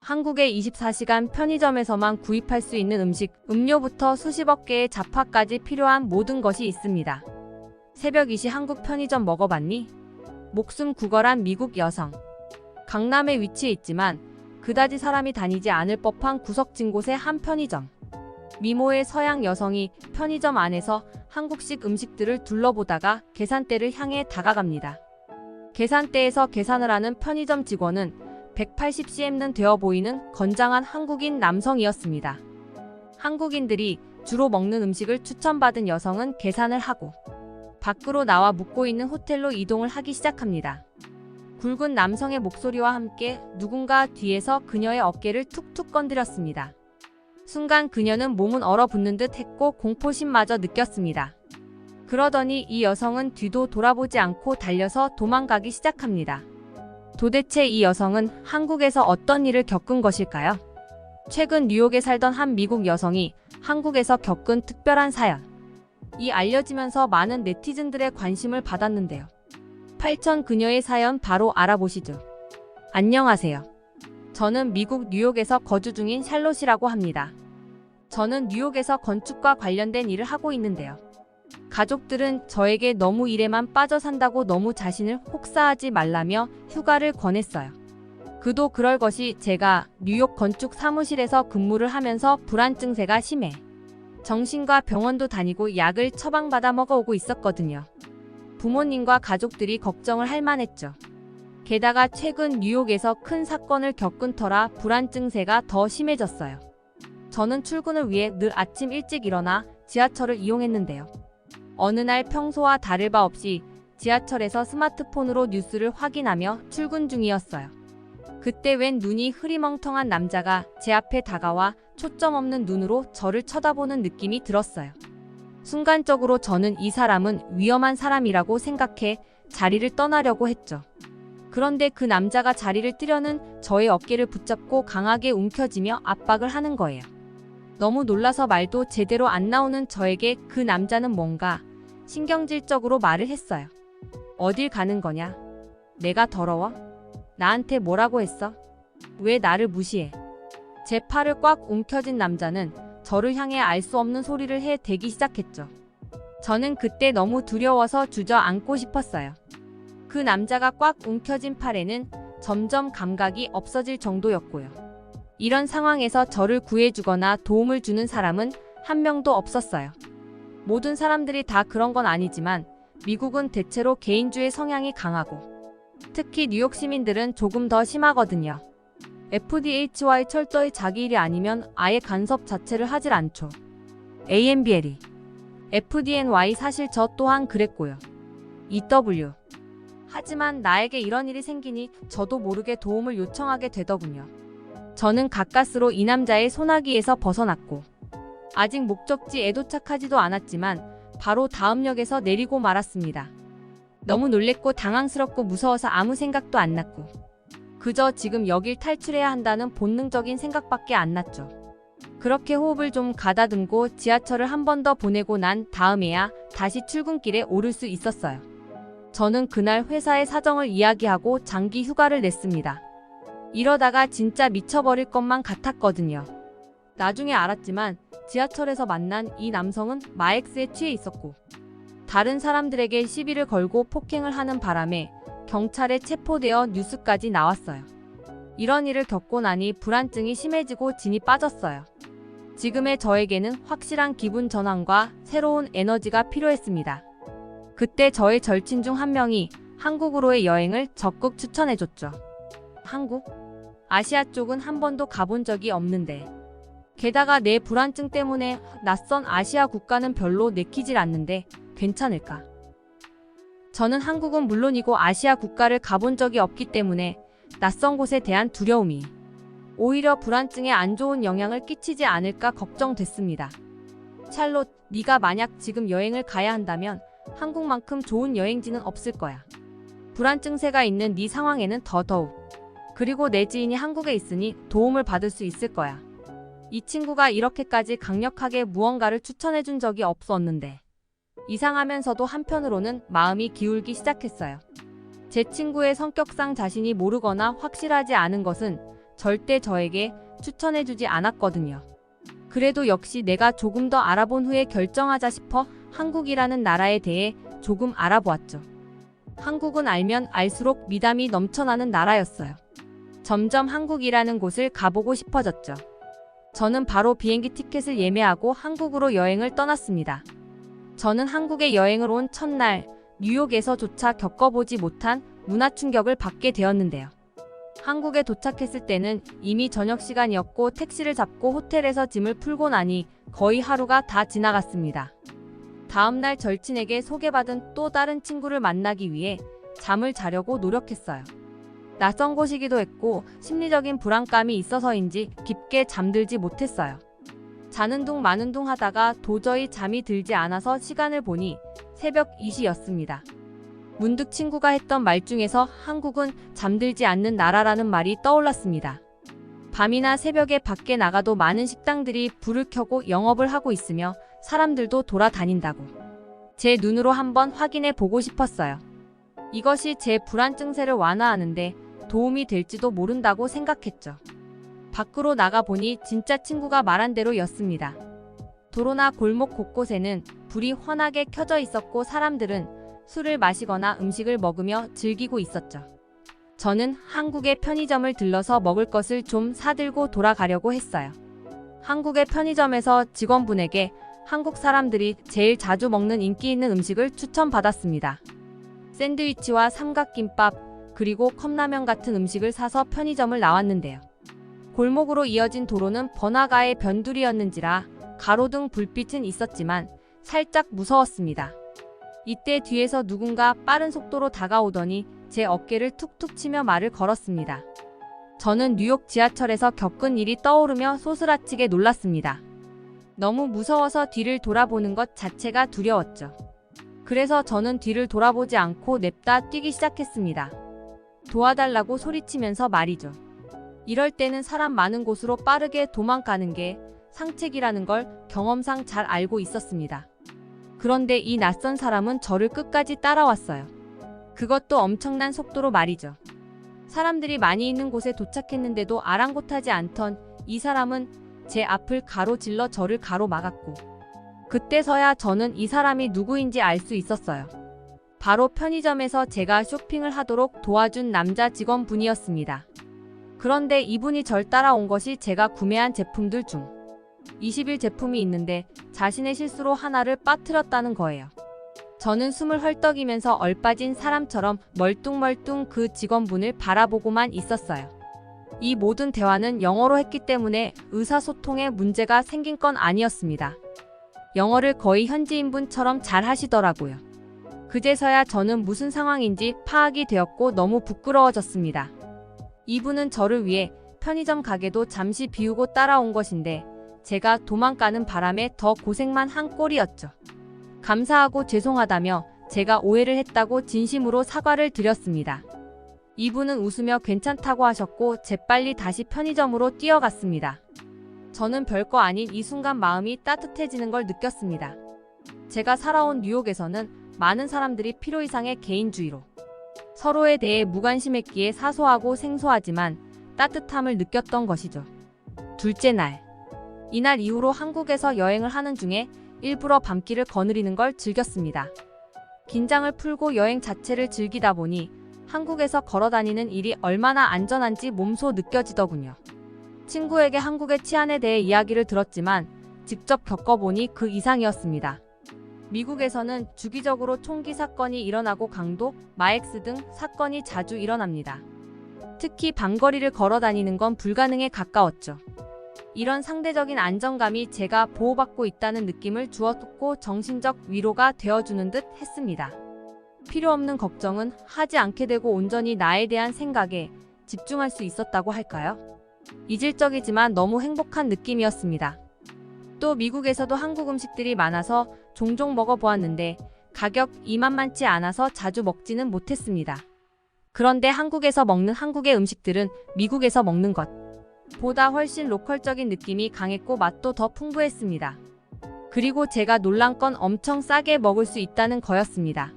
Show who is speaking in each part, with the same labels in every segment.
Speaker 1: 한국의 24시간 편의점에서만 구입할 수 있는 음식, 음료부터 수십억 개의 잡화까지 필요한 모든 것이 있습니다. 새벽 2시 한국 편의점 먹어봤니? 목숨 구걸한 미국 여성. 강남에 위치해 있지만 그다지 사람이 다니지 않을 법한 구석진 곳의 한 편의점. 미모의 서양 여성이 편의점 안에서 한국식 음식들을 둘러보다가 계산대를 향해 다가갑니다. 계산대에서 계산을 하는 편의점 직원은 180cm는 되어 보이는 건장한 한국인 남성이었습니다. 한국인들이 주로 먹는 음식을 추천받은 여성은 계산을 하고 밖으로 나와 묵고 있는 호텔로 이동을 하기 시작합니다. 굵은 남성의 목소리와 함께 누군가 뒤에서 그녀의 어깨를 툭툭 건드렸습니다. 순간 그녀는 몸은 얼어붙는 듯 했고 공포심마저 느꼈습니다. 그러더니 이 여성은 뒤도 돌아보지 않고 달려서 도망가기 시작합니다. 도대체 이 여성은 한국에서 어떤 일을 겪은 것일까요? 최근 뉴욕에 살던 한 미국 여성이 한국에서 겪은 특별한 사연. 이 알려지면서 많은 네티즌들의 관심을 받았는데요. 8천 그녀의 사연 바로 알아보시죠. 안녕하세요. 저는 미국 뉴욕에서 거주 중인 샬롯이라고 합니다. 저는 뉴욕에서 건축과 관련된 일을 하고 있는데요. 가족들은 저에게 너무 일에만 빠져 산다고 너무 자신을 혹사하지 말라며 휴가를 권했어요. 그도 그럴 것이 제가 뉴욕 건축 사무실에서 근무를 하면서 불안 증세가 심해 정신과 병원도 다니고 약을 처방받아 먹어오고 있었거든요. 부모님과 가족들이 걱정을 할 만했죠. 게다가 최근 뉴욕에서 큰 사건을 겪은 터라 불안 증세가 더 심해졌어요. 저는 출근을 위해 늘 아침 일찍 일어나 지하철을 이용했는데요. 어느 날 평소와 다를 바 없이 지하철에서 스마트폰으로 뉴스를 확인하며 출근 중이었어요. 그때 웬 눈이 흐리멍텅한 남자가 제 앞에 다가와 초점 없는 눈으로 저를 쳐다보는 느낌이 들었어요. 순간적으로 저는 이 사람은 위험한 사람이라고 생각해 자리를 떠나려고 했죠. 그런데 그 남자가 자리를 뜨려는 저의 어깨를 붙잡고 강하게 움켜쥐며 압박을 하는 거예요. 너무 놀라서 말도 제대로 안 나오는 저에게 그 남자는 뭔가 신경질적으로 말을 했어요. 어딜 가는 거냐? 내가 더러워? 나한테 뭐라고 했어? 왜 나를 무시해? 제 팔을 꽉 움켜쥔 남자는 저를 향해 알 수 없는 소리를 해 대기 시작했죠. 저는 그때 너무 두려워서 주저앉고 싶었어요. 그 남자가 꽉 움켜쥔 팔에는 점점 감각이 없어질 정도였고요. 이런 상황에서 저를 구해주거나 도움을 주는 사람은 한 명도 없었어요. 모든 사람들이 다 그런 건 아니지만 미국은 대체로 개인주의 성향이 강하고 특히 뉴욕 시민들은 조금 더 심하거든요. FDHY 철저히 자기 일이 아니면 아예 간섭 자체를 하질 않죠. AMBLE, FDNY 사실 저 또한 그랬고요. EW. 하지만 나에게 이런 일이 생기니 저도 모르게 도움을 요청하게 되더군요. 저는 가까스로 이 남자의 소나기에서 벗어났고 아직 목적지에 도착하지도 않았지만 바로 다음 역에서 내리고 말았습니다. 너무 놀랬고 당황스럽고 무서워서 아무 생각도 안 났고 그저 지금 여길 탈출해야 한다는 본능적인 생각밖에 안 났죠. 그렇게 호흡을 좀 가다듬고 지하철을 한 번 더 보내고 난 다음에야 다시 출근길에 오를 수 있었어요. 저는 그날 회사의 사정을 이야기하고 장기 휴가를 냈습니다. 이러다가 진짜 미쳐버릴 것만 같았거든요. 나중에 알았지만 지하철에서 만난 이 남성은 마엑스에 취해 있었고 다른 사람들에게 시비를 걸고 폭행을 하는 바람에 경찰에 체포되어 뉴스까지 나왔어요. 이런 일을 겪고 나니 불안증이 심해지고 진이 빠졌어요. 지금의 저에게는 확실한 기분 전환과 새로운 에너지가 필요했습니다. 그때 저의 절친 중 한 명이 한국으로의 여행을 적극 추천해줬죠. 한국? 아시아 쪽은 한 번도 가본 적이 없는데 게다가 내 불안증 때문에 낯선 아시아 국가는 별로 내키질 않는데 괜찮을까? 저는 한국은 물론이고 아시아 국가를 가본 적이 없기 때문에 낯선 곳에 대한 두려움이 오히려 불안증에 안 좋은 영향을 끼치지 않을까 걱정됐습니다. 샬롯, 네가 만약 지금 여행을 가야 한다면 한국만큼 좋은 여행지는 없을 거야. 불안증세가 있는 네 상황에는 더더욱. 그리고 내 지인이 한국에 있으니 도움을 받을 수 있을 거야. 이 친구가 이렇게까지 강력하게 무언가를 추천해준 적이 없었는데 이상하면서도 한편으로는 마음이 기울기 시작했어요. 제 친구의 성격상 자신이 모르거나 확실하지 않은 것은 절대 저에게 추천해주지 않았거든요. 그래도 역시 내가 조금 더 알아본 후에 결정하자 싶어 한국이라는 나라에 대해 조금 알아보았죠. 한국은 알면 알수록 미담이 넘쳐나는 나라였어요. 점점 한국이라는 곳을 가보고 싶어졌죠. 저는 바로 비행기 티켓을 예매하고 한국으로 여행을 떠났습니다. 저는 한국에 여행을 온 첫날 뉴욕에서조차 겪어보지 못한 문화 충격을 받게 되었는데요. 한국에 도착했을 때는 이미 저녁 시간이었고 택시를 잡고 호텔에서 짐을 풀고 나니 거의 하루가 다 지나갔습니다. 다음날 절친에게 소개받은 또 다른 친구를 만나기 위해 잠을 자려고 노력했어요. 낯선 곳이기도 했고 심리적인 불안감이 있어서인지 깊게 잠들지 못했어요. 자는 둥 마는 둥 하다가 도저히 잠이 들지 않아서 시간을 보니 새벽 2시였습니다. 문득 친구가 했던 말 중에서 한국은 잠들지 않는 나라라는 말이 떠올랐습니다. 밤이나 새벽에 밖에 나가도 많은 식당들이 불을 켜고 영업을 하고 있으며 사람들도 돌아다닌다고. 제 눈으로 한번 확인해 보고 싶었어요. 이것이 제 불안 증세를 완화하는데 도움이 될지도 모른다고 생각했죠. 밖으로 나가보니 진짜 친구가 말한 대로였습니다. 도로나 골목 곳곳에는 불이 환하게 켜져 있었고 사람들은 술을 마시거나 음식을 먹으며 즐기고 있었죠. 저는 한국의 편의점을 들러서 먹을 것을 좀 사들고 돌아가려고 했어요. 한국의 편의점에서 직원분에게 한국 사람들이 제일 자주 먹는 인기 있는 음식을 추천받았습니다. 샌드위치와 삼각김밥 그리고 컵라면 같은 음식을 사서 편의점을 나왔는데요. 골목으로 이어진 도로는 번화가의 변두리였는지라 가로등 불빛은 있었지만 살짝 무서웠습니다. 이때 뒤에서 누군가 빠른 속도로 다가오더니 제 어깨를 툭툭 치며 말을 걸었습니다. 저는 뉴욕 지하철에서 겪은 일이 떠오르며 소스라치게 놀랐습니다. 너무 무서워서 뒤를 돌아보는 것 자체가 두려웠죠. 그래서 저는 뒤를 돌아보지 않고 냅다 뛰기 시작했습니다. 도와달라고 소리치면서 말이죠. 이럴 때는 사람 많은 곳으로 빠르게 도망가는 게 상책이라는 걸 경험상 잘 알고 있었습니다. 그런데 이 낯선 사람은 저를 끝까지 따라왔어요. 그것도 엄청난 속도로 말이죠. 사람들이 많이 있는 곳에 도착했는데도 아랑곳하지 않던 이 사람은 제 앞을 가로질러 저를 가로막았고 그때서야 저는 이 사람이 누구인지 알 수 있었어요. 바로 편의점에서 제가 쇼핑을 하도록 도와준 남자 직원분이었습니다. 그런데 이분이 절 따라온 것이 제가 구매한 제품들 중 20일 제품이 있는데 자신의 실수로 하나를 빠뜨렸다는 거예요. 저는 숨을 헐떡이면서 얼빠진 사람처럼 멀뚱멀뚱 그 직원분을 바라보고만 있었어요. 이 모든 대화는 영어로 했기 때문에 의사소통에 문제가 생긴 건 아니었습니다. 영어를 거의 현지인분처럼 잘 하시더라고요. 그제서야 저는 무슨 상황인지 파악이 되었고 너무 부끄러워졌습니다. 이분은 저를 위해 편의점 가게도 잠시 비우고 따라온 것인데 제가 도망가는 바람에 더 고생만 한 꼴이었죠. 감사하고 죄송하다며 제가 오해를 했다고 진심으로 사과를 드렸습니다. 이분은 웃으며 괜찮다고 하셨고 재빨리 다시 편의점으로 뛰어갔습니다. 저는 별거 아닌 이 순간 마음이 따뜻해지는 걸 느꼈습니다. 제가 살아온 뉴욕에서는 많은 사람들이 필요 이상의 개인주의로 서로에 대해 무관심했기에 사소하고 생소하지만 따뜻함을 느꼈던 것이죠. 둘째 날. 이날 이후로 한국에서 여행을 하는 중에 일부러 밤길을 거느리는 걸 즐겼습니다. 긴장을 풀고 여행 자체를 즐기다 보니 한국에서 걸어다니는 일이 얼마나 안전한지 몸소 느껴지더군요. 친구에게 한국의 치안에 대해 이야기를 들었지만 직접 겪어보니 그 이상이었습니다. 미국에서는 주기적으로 총기 사건이 일어나고 강도, 마엑스 등 사건이 자주 일어납니다. 특히 밤거리를 걸어다니는 건 불가능에 가까웠죠. 이런 상대적인 안정감이 제가 보호받고 있다는 느낌을 주었고 정신적 위로가 되어주는 듯 했습니다. 필요 없는 걱정은 하지 않게 되고 온전히 나에 대한 생각에 집중할 수 있었다고 할까요? 이질적이지만 너무 행복한 느낌이었습니다. 또 미국에서도 한국 음식들이 많아서 종종 먹어보았는데 가격이 만만치 않아서 자주 먹지는 못했습니다. 그런데 한국에서 먹는 한국의 음식들은 미국에서 먹는 것 보다 훨씬 로컬적인 느낌이 강했고 맛도 더 풍부했습니다. 그리고 제가 놀란 건 엄청 싸게 먹을 수 있다는 거였습니다.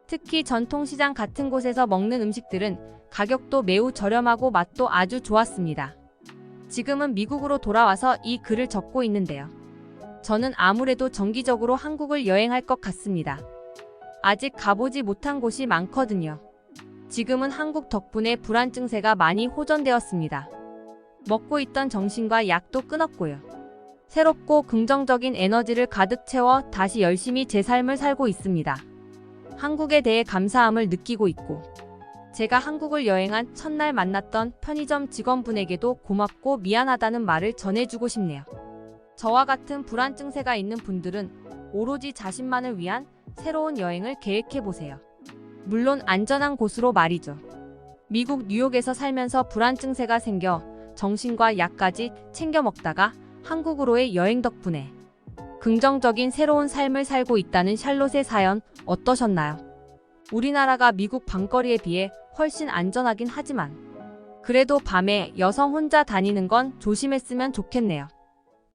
Speaker 1: 특히 전통시장 같은 곳에서 먹는 음식들은 가격도 매우 저렴하고 맛도 아주 좋았습니다. 지금은 미국으로 돌아와서 이 글을 적고 있는데요. 저는 아무래도 정기적으로 한국을 여행할 것 같습니다. 아직 가보지 못한 곳이 많거든요. 지금은 한국 덕분에 불안 증세가 많이 호전되었습니다. 먹고 있던 정신과 약도 끊었고요. 새롭고 긍정적인 에너지를 가득 채워 다시 열심히 제 삶을 살고 있습니다. 한국에 대해 감사함을 느끼고 있고, 제가 한국을 여행한 첫날 만났던 편의점 직원분에게도 고맙고 미안하다는 말을 전해주고 싶네요. 저와 같은 불안 증세가 있는 분들은 오로지 자신만을 위한 새로운 여행을 계획해보세요. 물론 안전한 곳으로 말이죠. 미국 뉴욕에서 살면서 불안 증세가 생겨 정신과 약까지 챙겨 먹다가 한국으로의 여행 덕분에 긍정적인 새로운 삶을 살고 있다는 샬롯의 사연 어떠셨나요? 우리나라가 미국 밤거리에 비해 훨씬 안전하긴 하지만 그래도 밤에 여성 혼자 다니는 건 조심했으면 좋겠네요.